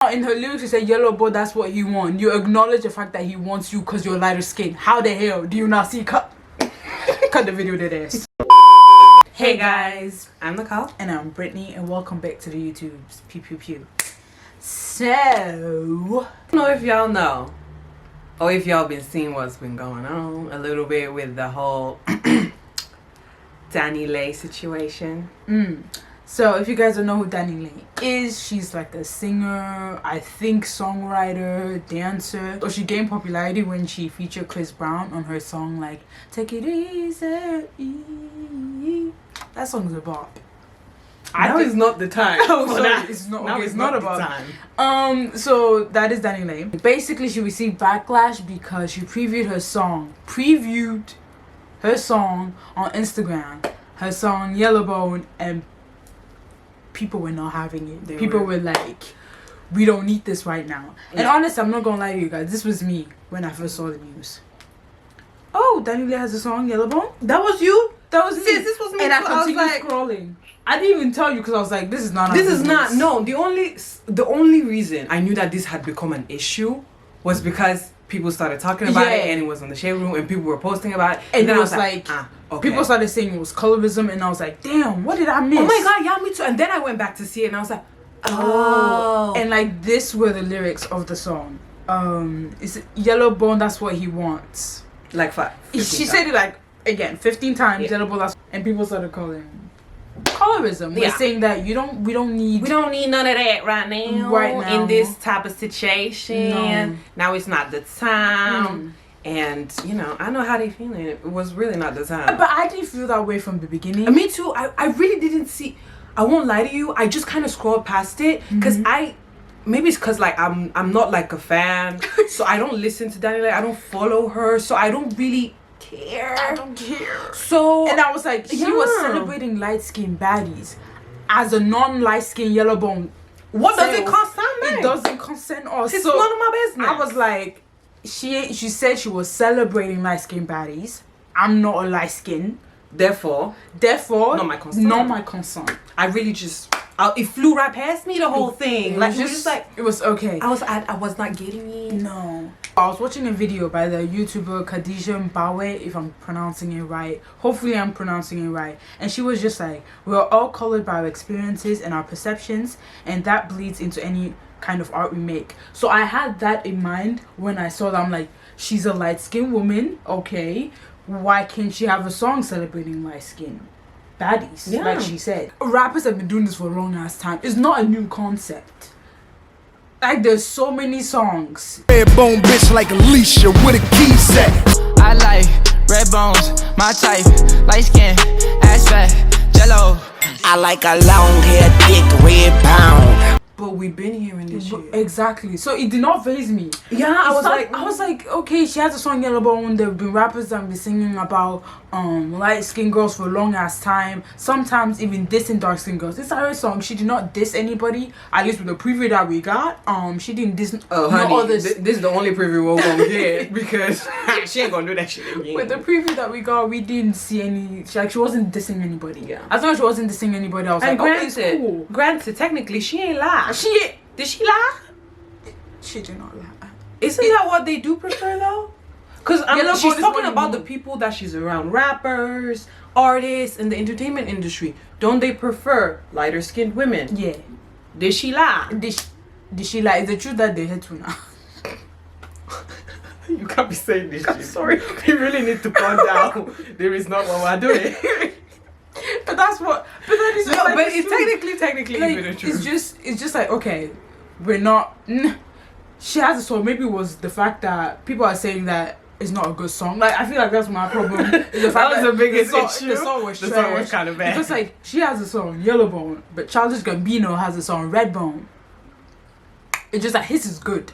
In her lyrics, she said, "Yellow boy, that's what he wants." You acknowledge the fact that he wants you because you're lighter skin. How the hell do you not see? Cut the video to this. Hey guys, I'm Nicole. and I'm Brittany, and welcome back to the YouTube's Pew Pew Pew. So, I don't know if y'all know, or if y'all been seeing what's been going on a little bit with the whole Dani Leigh situation. So if you guys don't know who Dani Leigh is, she's like a singer, I think songwriter, dancer. So she gained popularity when she featured Chris Brown on her song like "Take It Easy." That song's a bop. Now is not the time. It's not. Okay, it's not about time. So that is Dani Leigh. Basically, she received backlash because she previewed her song on Instagram. Her song Yellowbone, and people were not having it. People were like, "We don't need this right now." And honestly, I'm not gonna lie to you guys. This was me when I first saw the news. Oh, Dani Leigh has a song Yellowbone. That was you. That was me. Sis, this was me. And I was continued like scrolling. I didn't even tell you because I was like, "This is not." This is not. No, the only reason I knew that this had become an issue was because people started talking about it, and it was in the shade room, and people were posting about it, and then I was like, people started saying it was colorism, and I was like, damn, what did I miss? Oh my god, yeah, me too. And then I went back to see it, and I was like, oh. And like, this were the lyrics of the song. It's Yellowbone, that's what he wants. Like she said it like again 15 times. Yellowbone, that's, and people started calling colorism. We're saying that we don't need none of that right now in this type of situation. No. Now it's not the time. And you know, I know how they feeling. It was really not the time. But I didn't feel that way from the beginning. Me too. I really didn't see. I won't lie to you. I just kind of scrolled past it because maybe it's because like I'm not like a fan, so I don't listen to Dani Leigh. I don't follow her, so I don't really care. I don't care. So, and I was like, she was celebrating light skin baddies as a non-light skin Yellowbone. What does it concern me? It doesn't concern us. It's none of my business. I was like, she said she was celebrating light skin baddies. I'm not a light skin. Therefore, not my concern. Not my concern. I really just, it flew right past me, the whole thing. Like, it was just like, it was okay. I was not getting it. No. I was watching a video by the YouTuber Khadija Mbawe, if I'm pronouncing it right. Hopefully I'm pronouncing it right. And she was just like, we're all colored by our experiences and our perceptions, and that bleeds into any kind of art we make. So I had that in mind when I saw that. I'm like, she's a light-skinned woman, okay. Why can't she have a song celebrating light skin baddies? Yeah. Like she said. Rappers have been doing this for a long ass time. It's not a new concept. Like, there's so many songs. Red bone bitch like Alicia with a key set. I like red bones, my type, light skin, ass fat, jello. I like a long hair, thick, red pound. But we've been hearing this shit. Exactly. So it did not faze me. Yeah, I was like, okay, she has a song Yellowbone. There have been rappers that have been singing about light skinned girls for a long ass time. Sometimes even dissing dark skinned girls. This is her song. She did not diss anybody. At least with the preview that we got. She didn't diss. Honey, this is the only preview we're gonna get because she ain't gonna do that shit again. With the preview that we got, we didn't see any. She wasn't dissing anybody. Yeah. As long as she wasn't dissing anybody, I was like, okay, cool. Granted, technically, she ain't lie. Did she lie? She did not lie. Isn't that what they do prefer though? Because she's talking about the people that she's around, rappers, artists, in the entertainment industry. Don't they prefer lighter skinned women? Yeah. Did she lie? Did she lie? Is it true that they hate her now? You can't be saying this shit. Sorry. We really need to calm down. There is not what we're doing. But that's what. But that is. No, like, but it's technically like, even true. It's just like, okay, we're not. She has a song. Maybe it was the fact that people are saying that it's not a good song. Like, I feel like that's my problem. Is the fact that was the biggest issue. The song was kind of bad. Because like, she has a song Yellowbone, but Childish Gambino has a song Redbone. It's just like, his is good.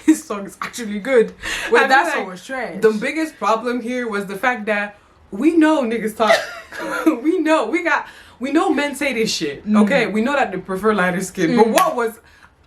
His song is actually good. Well, that song was trash. The biggest problem here was the fact that we know niggas talk. we know men say this shit. Okay, we know that they prefer lighter skin. But what was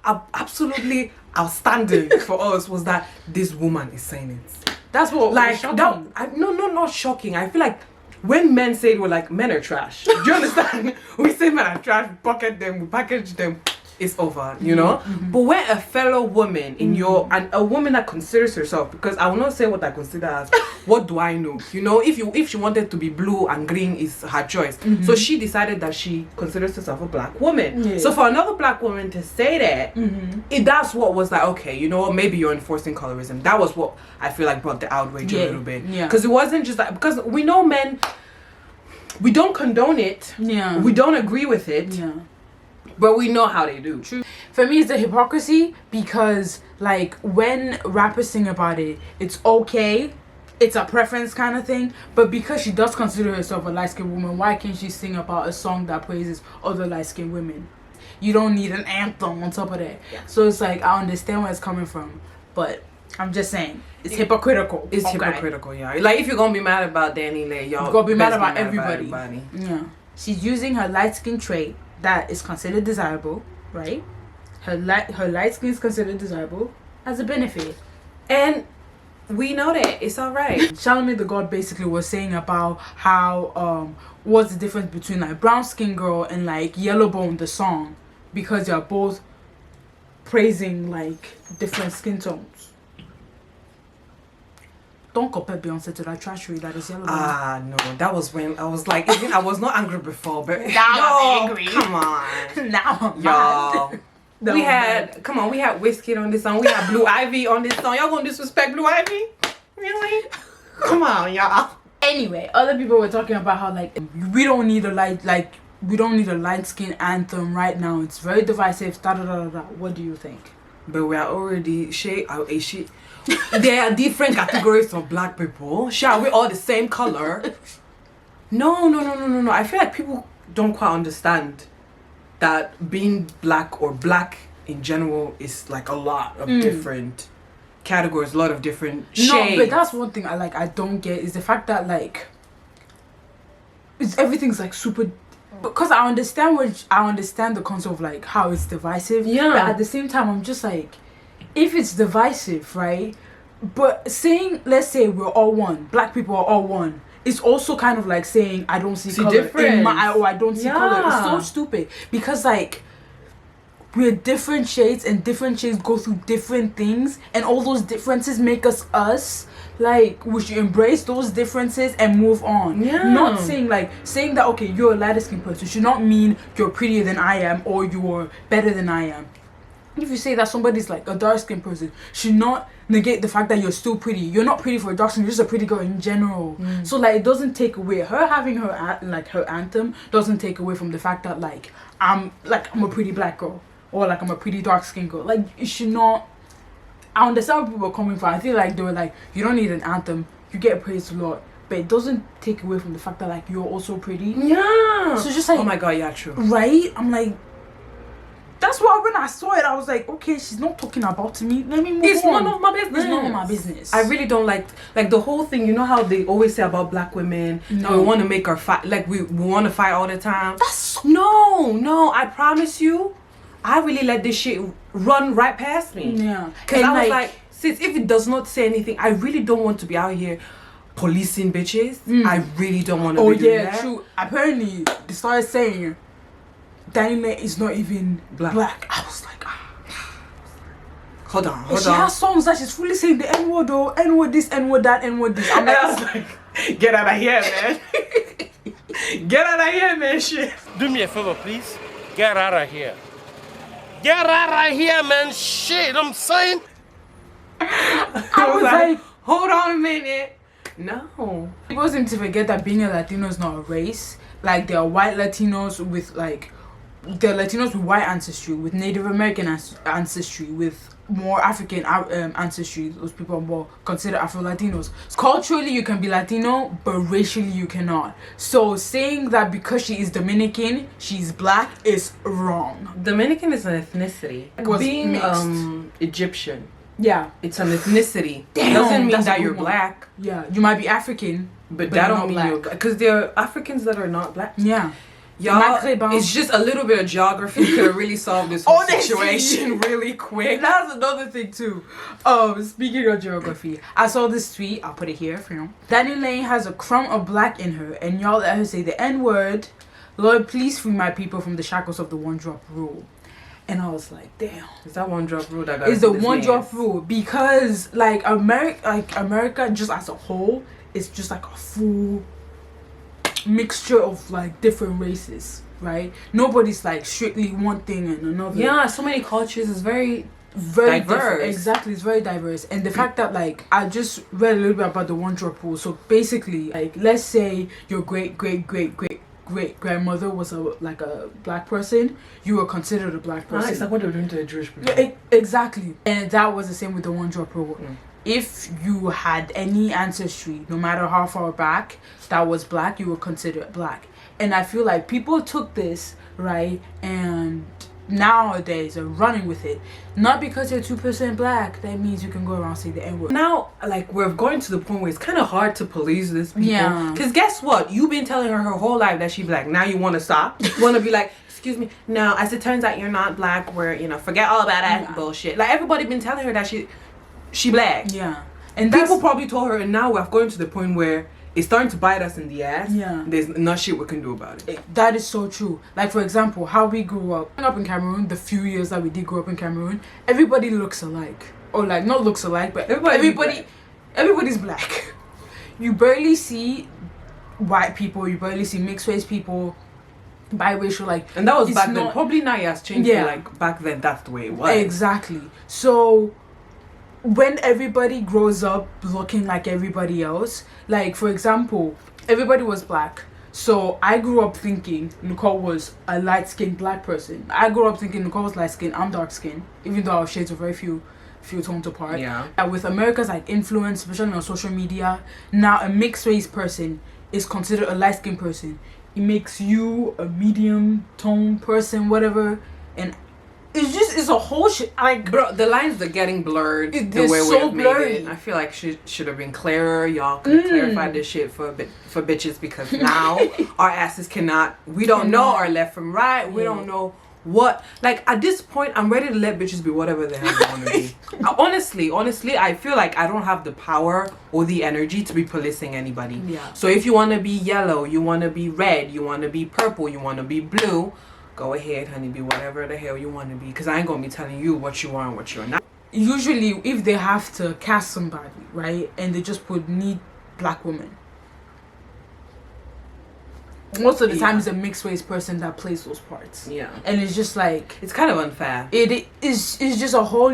absolutely outstanding for us was that this woman is saying it. That's what like that. Not shocking. I feel like when men say it, we're like, men are trash. Do you understand? We say men are trash. We bucket them. We package them. it's over, you know. But when a fellow woman in your, and a woman that considers herself, because I will not say what I consider as, what do I know, you know, if she wanted to be blue and green is her choice. So she decided that she considers herself a black woman. So for another black woman to say that, that's what was like, okay, you know what, maybe you're enforcing colorism. That was what I feel like brought the outrage a little bit, because it wasn't just like, because we know men, we don't condone it, we don't agree with it, but we know how they do. True. For me, it's the hypocrisy, because like when rappers sing about it, it's okay, it's a preference kind of thing, but because she does consider herself a light-skinned woman, why can't she sing about a song that praises other light-skinned women? You don't need an anthem on top of that. So it's like, I understand where it's coming from, but I'm just saying, it's hypocritical. It's hypocritical, yeah. Like, if you're gonna be mad about Dani, Leigh, y'all gonna be mad about everybody. Yeah. She's using her light skin trait that is considered desirable, right? Her light skin is considered desirable as a benefit. And we know that. It's alright. Charlemagne the God basically was saying about how, what's the difference between like brown skin girl and like Yellowbone the song, because they're both praising like different skin tones. Don't compare Beyonce to that trashery that is Yellowbone. Ah, no, that was when I was like, even I was not angry before, but now I'm angry. Come on, now I'm y'all. mad. We had Wizkid on this song. We had Blue Ivy on this song. Y'all gonna disrespect Blue Ivy? Really? Come on, y'all. Anyway, other people were talking about how like we don't need a light skin anthem right now. It's very divisive. Da da da da. What do you think? But we are already there are different categories of black people. Are we all the same color? No. I feel like people don't quite understand that being black or black in general is like a lot of different categories, a lot of different shades. No, but that's one thing I don't get is the fact that like everything's like super, because I understand the concept of like how it's divisive. Yeah. But at the same time, I'm just like, if it's divisive, right? But saying, let's say we're all one, black people are all one, it's also kind of like saying I don't see color in my eye, or I don't see color. It's so stupid, because like we're different shades and different shades go through different things, and all those differences make us us. Like, we should embrace those differences and move on. Not saying that okay, you're a lighter skinned person should not mean you're prettier than I am or you're better than I am. If you say that somebody's like a dark skinned person, should not negate the fact that you're still pretty. You're not pretty for a dark skin, you're just a pretty girl in general. So like, it doesn't take away her having her her anthem, doesn't take away from the fact that like I'm a pretty black girl, or like I'm a pretty dark skinned girl. Like, it should not. I understand where people are coming from. I feel like they were like, you don't need an anthem, you get praised a lot, but it doesn't take away from the fact that like you're also pretty. Yeah. So just like, oh my god, yeah, true. Right? I'm like, that's why when I saw it, I was like, okay, she's not talking about me. Let me move on. It's none of my business. It's none of my business. I really don't like the whole thing. You know how they always say about black women? No. We want to make her fight. Like, we want to fight all the time. No. I promise you, I really let this shit run right past me. Yeah. Because I was like, sis, if it does not say anything, I really don't want to be out here policing bitches. I really don't want to be doing that. True. Apparently, they started saying Dani is not even black. I was like, Hold on. She has songs that she's fully saying the N-word, though. N-word this, N-word that, N-word this. I'm like, get out of here, man. Get out of here, man, shit. Do me a favor, please. Get out of here. Get out of here, man. Shit, I'm saying. I was like, hold on a minute. No. People seem to forget that being a Latino is not a race. Like, there are white Latinos with like, there are Latinos with white ancestry, with Native American ancestry, with more African ancestry. Those people are more considered Afro-Latinos. Culturally, you can be Latino, but racially, you cannot. So saying that because she is Dominican, she's black is wrong. Dominican is an ethnicity. Being Egyptian, yeah, it's an ethnicity. Damn, doesn't mean that you're black. Yeah, you might be African, but that don't mean you're black. Because there are Africans that are not black. Yeah. Y'all, it's just a little bit of geography could have really solved this whole situation really quick. That's another thing too. Speaking of geography, I saw this tweet. I'll put it here for you. Dani Leigh has a crumb of black in her, and y'all let her say the N-word. Lord, please free my people from the shackles of the one-drop rule. And I was like, damn. Is that one drop rule that got? It's the one drop rule, because like America just as a whole is just like a full mixture of like different races, right? Nobody's like strictly one thing and another. Yeah, so many cultures. It's very very diverse. Exactly, it's very diverse. And the fact that like I just read a little bit about the one drop rule. So basically, like let's say your great grandmother was a black person, you were considered a black person. It's like what they're doing to the Jewish people. Exactly. And that was the same with the one drop rule. If you had any ancestry, no matter how far back, that was black, you were considered black. And I feel like people took this, right, and nowadays are running with it. Not because you're 2% black, that means you can go around saying the N-word. Now, like, we're going to the point where it's kind of hard to police this people. Yeah. Because guess what? You've been telling her whole life that she's black. Now you want to stop? You want to be like, excuse me, no, as it turns out, you're not black. We're, forget all about that bullshit. Like, everybody been telling her that she black. Yeah. And people probably told her, and now we're going to the point where it's starting to bite us in the ass. Yeah. There's not shit we can do about it. That is so true. Like, for example, how we grew up. Growing up in Cameroon, the few years that we did grow up in Cameroon, everybody looks alike. Or, like, not looks alike, but everybody's black. You barely see white people, you barely see mixed race people, biracial, like... And that was back then. Probably now it has changed, but, like, back then, that's the way it was. Exactly. So... when everybody grows up looking like everybody else, like for example, everybody was black, so I grew up thinking Nicole was a light-skinned black person. I grew up thinking Nicole was light-skinned, I'm dark-skinned, even though our shades are very few tones apart. Yeah. With America's like influence, especially on social media, now a mixed race person is considered a light-skinned person. It makes you a medium tone person, whatever, and it's a whole shit. Like, bro, the lines are getting blurred. The way so we have made it. I feel like should have been clearer. Y'all could clarify this shit for bitches, because now our asses cannot. We don't know our left from right. We don't know what. Like, at this point, I'm ready to let bitches be whatever the hell they want to be. Honestly, I feel like I don't have the power or the energy to be policing anybody. Yeah. So if you want to be yellow, you want to be red, you want to be purple, you want to be blue, go ahead, honey, be whatever the hell you want to be, because I ain't gonna be telling you what you are and what you're not. Usually, if they have to cast somebody, right, and they just need black women, most of the time it's a mixed race person that plays those parts. Yeah. And it's just like, it's kind of unfair. It's just a whole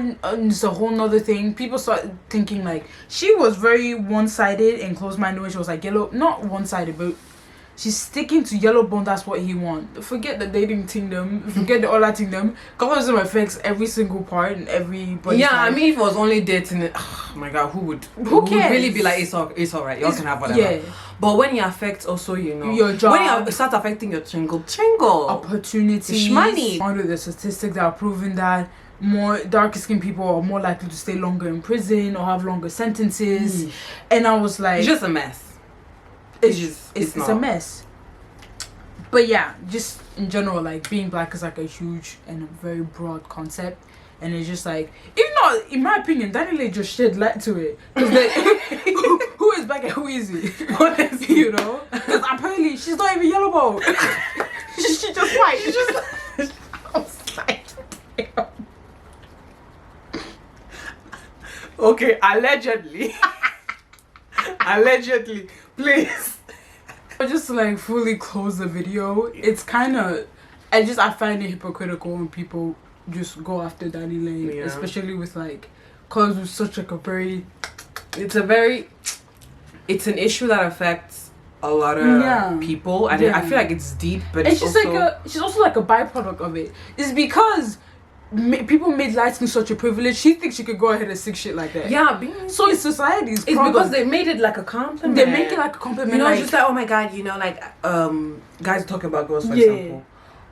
nother thing. People start thinking like she was very one-sided and close-minded when she was like yellow, not one-sided, but she's sticking to yellow bone. That's what he wants. Forget the dating kingdom. Forget the other kingdom. Colorism affects every single part and everybody. Yeah, I mean, if it was only dating it, oh my god, who cares? Would really be like, it's alright, y'all can have whatever. Yeah. But when it affects also, your job, when it starts affecting your tingle opportunities, money. One of the statistics that are proving that more darker skinned people are more likely to stay longer in prison or have longer sentences. And I was like, it's just a mess. It's a mess. But yeah, just in general, like being black is like a huge and a very broad concept, and it's just like, even though in my opinion Dani just shed light to it, because who is black and who is he? Honestly, because apparently she's not even yellow bone. she's just white. She's just I was like, damn. Okay, allegedly. Allegedly, please. I just like fully close the video. It's kind of, I find it hypocritical when people just go after Dani Leigh, especially with like, cause it's such like a very, it's an issue that affects a lot of people, and I feel like it's deep, but it's she's also she's also like a byproduct of it. It's because people made light skin such a privilege. She thinks she could go ahead and say shit like that. Yeah, so it's society's problem. Because they made it like a compliment. They make it like a compliment. Like, just like, oh my god, like guys talking about girls, for example.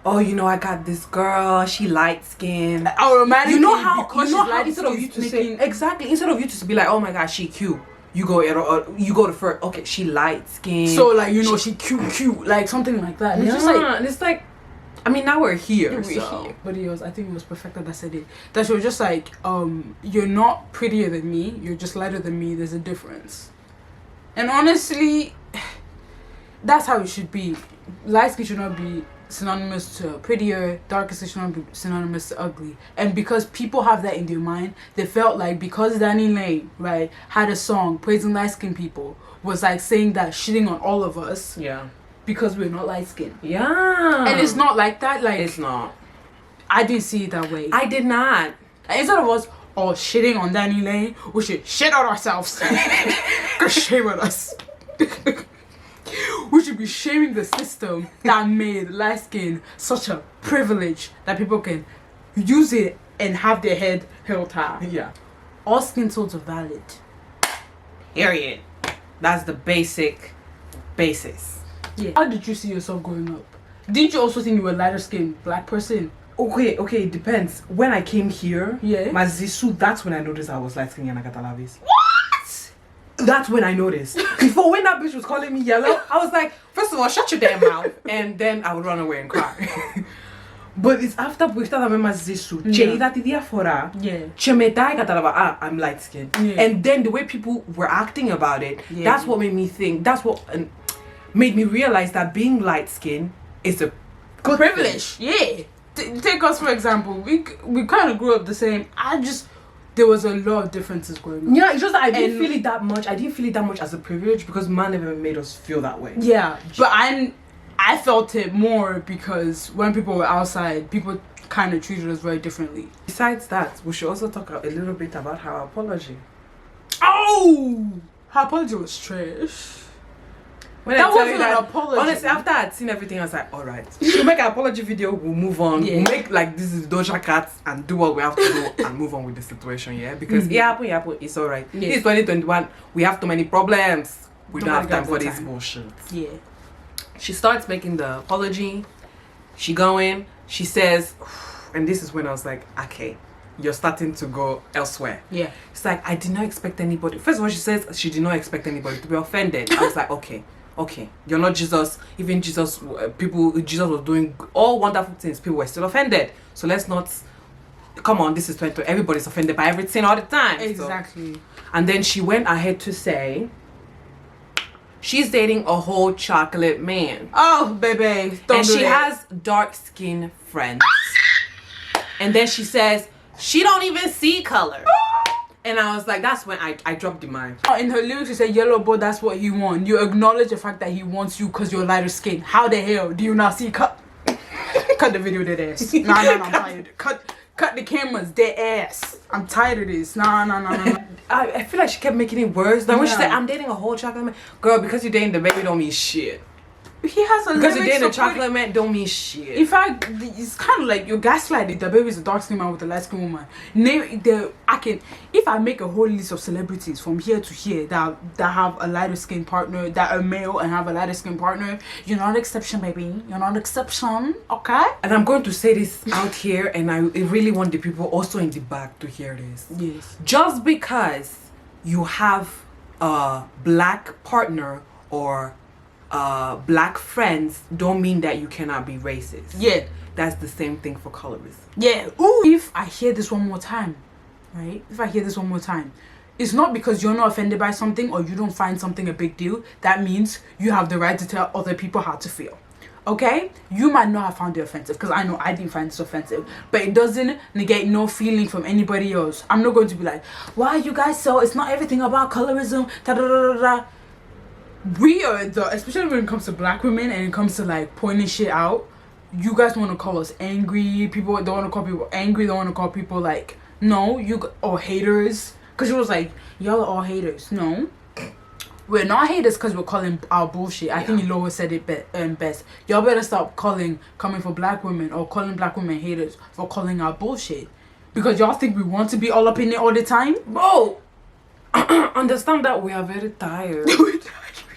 Oh, I got this girl, she light skinned. Automatically, how instead of you to say exactly, instead of you to be like, oh my god, she cute, you go to first, okay, she light skinned, so like she cute, like something like that. And it's just like, it's like, I mean, now we're here. But I think it was Perfecta that said it. That she was just like, you're not prettier than me, you're just lighter than me, there's a difference. And honestly, that's how it should be. Light skin should not be synonymous to prettier, darker synonymous to ugly. And because people have that in their mind, they felt like because Dani Leigh, right, had a song praising light-skinned people, was like saying that, shitting on all of us. Yeah. Because we're not light-skinned. Yeah. And it's not like that. Like, it's not. I didn't see it that way. I did not. And instead of us all shitting on Dani Leigh, we should shit on ourselves. Cause shame on us. We should be shaming the system that made light skin such a privilege that people can use it and have their head held high. Yeah. All skin tones are valid. Period. That's the basic basis. Yeah. How did you see yourself growing up? Didn't you also think you were a lighter skinned black person? Okay, it depends. When I came here, Yeah. my Zisu, that's when I noticed I was light skinned and I got Alavis. What? That's when I noticed. Before, when that bitch was calling me yellow, I was like, first of all, shut your damn mouth. And then I would run away and cry. But it's after we started with my Zisu. Yeah. I'm light skinned. Yeah. And then the way people were acting about it, Yeah. that's what made me think, that's what made me realize that being light skinned is a good Privilege. Yeah. Take us for example. We kind of grew up the same. There was a lot of differences growing up. Yeah, it's just that I didn't And- feel it that much. I didn't feel it that much as a privilege because man never made us feel that way. Yeah, but I felt it more because when people were outside, people kind of treated us very differently. Besides that, we should also talk a little bit about her apology. Oh, her apology was trash. When That I tell wasn't you that, an apology. honestly, after I'd seen everything, I was like, alright. She'll make an apology video, we'll move on. Yeah. We'll make like this is Doja Cat and do what we have to do and move on with the situation, yeah? Because it happened, it's alright. Yeah. It's 2021, we have too many problems. We don't have Nobody time got for the this time. bullshit. Yeah. She starts making the apology. She says, and this is when I was like, okay, you're starting to go elsewhere. Yeah. It's like, I did not expect anybody. First of all, she says she did not expect anybody to be offended. I was like, okay, you're not Jesus. Even Jesus, Jesus was doing all wonderful things. People were still offended. So let's not, come on, this is 2020. Everybody's offended by everything all the time. Exactly. So, and then she went ahead to say, she's dating a whole chocolate man. Oh, baby. Don't And do she that. has dark skin friends. And then she says, she don't even see color. And I was like, that's when I dropped the mic. In her lyrics, she said, "Yellow boy, that's what he wants." You acknowledge the fact that he wants you because you're lighter skin. How the hell do you not see? Cut the video, dead ass. Nah, I'm tired. Cut the cameras, dead ass. I'm tired of this. Nah. I feel like she kept making it worse. Like when she Yeah. said, I'm dating a whole chocolate man. Girl, because you're dating the baby don't mean shit. He has a Because you're lyric dating a supporting- chocolate man don't mean shit. In fact, it's kind of like you're gaslighting. The baby's a dark skin man with a light skin woman. If I make a whole list of celebrities from here to here that have a lighter skin partner, that are male and have a lighter skin partner, you're not an exception, baby. You're not an exception, okay? And I'm going to say this out here, and I really want the people also in the back to hear this. Yes. Just because you have a black partner or black friends don't mean that you cannot be racist. Yeah. That's the same thing for colorism. Yeah. Ooh. If I hear this one more time, right? If I hear this one more time, it's not because you're not offended by something or you don't find something a big deal. That means you have the right to tell other people how to feel. Okay? You might not have found it offensive, because I know I didn't find this offensive, but it doesn't negate no feeling from anybody else. I'm not going to be like, why you guys so, it's not everything about colorism, da da da da da. We are especially when it comes to black women and it comes to like pointing shit out, you guys want to call us angry. People don't want to call people angry. Don't want to call people like, no, or haters. Because she was like, y'all are all haters. No, we're not haters because we're calling our bullshit. I think Lois said it best. Y'all better stop coming for black women or calling black women haters for calling our bullshit. Because y'all think we want to be all up in it all the time? Bro, understand that we are very tired.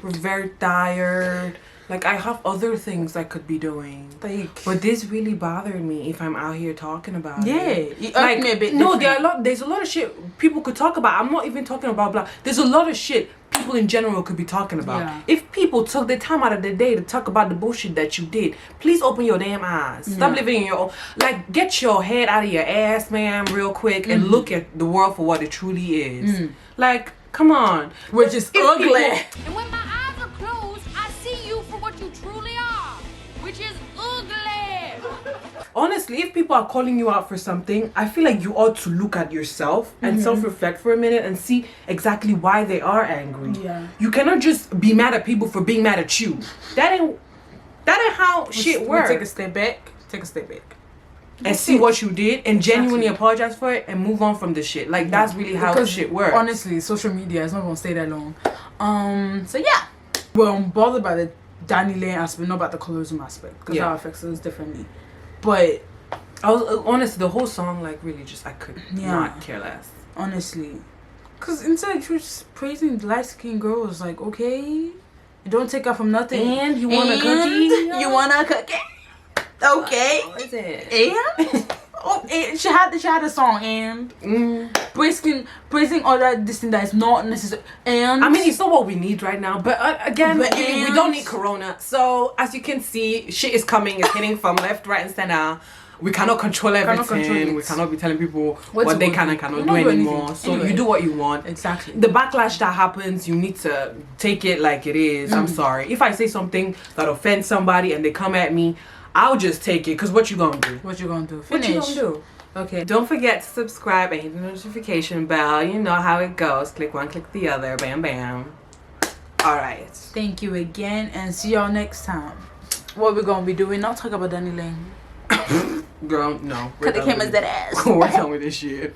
We're very tired. Like, I have other things I could be doing. Like, but this really bothered me if I'm out here talking about yeah, it. it irked me a bit no, different. there's a lot of shit people could talk about. I'm not even talking about black. There's a lot of shit people in general could be talking about. Yeah. If people took the time out of the day to talk about the bullshit that you did, please open your damn eyes. Stop living in your own, like, get your head out of your ass, man, real quick, and look at the world for what it truly is. Like, come on. Which is ugly. And when my eyes are closed, I see you for what you truly are, which is ugly. honestly, if people are calling you out for something, I feel like you ought to look at yourself and self-reflect for a minute and see exactly why they are angry. Yeah. You cannot just be mad at people for being mad at you. That ain't how shit works. Take a step back. And see what you did and genuinely apologize for it and move on from the shit. Like, that's really how shit works. Honestly, social media is not gonna stay that long. So yeah. Well, I'm bothered by the Dani Leigh aspect, not about the colorism aspect, because that affects us differently. But I was honestly, the whole song, like, really just, I could not care less. Honestly. Because inside she was just praising light-skinned girls, like, okay, you don't take out from nothing. And you want a cookie? You want a cookie? Okay. What is it? And and she had a song and praising all that this thing that is not necessary. And I mean, it's not what we need right now, but again, we don't need corona. So as you can see, shit is coming. It's hitting from left, right, and center. We cannot control everything. We cannot be telling people what they can and cannot do anymore. So you do what you want. Exactly. The backlash that happens, you need to take it like it is. I'm sorry. If I say something that offends somebody and they come at me, I'll just take it, because what you gonna do? What you gonna do? Finish. What you gonna do? Okay. Don't forget to subscribe and hit the notification bell. You know how it goes. Click one, click the other. Bam, bam. Alright. Thank you again, and see y'all next time. What we're gonna be doing, not talk about Dani Leigh. Girl, no. Cut the cameras that ass. We're done with this shit.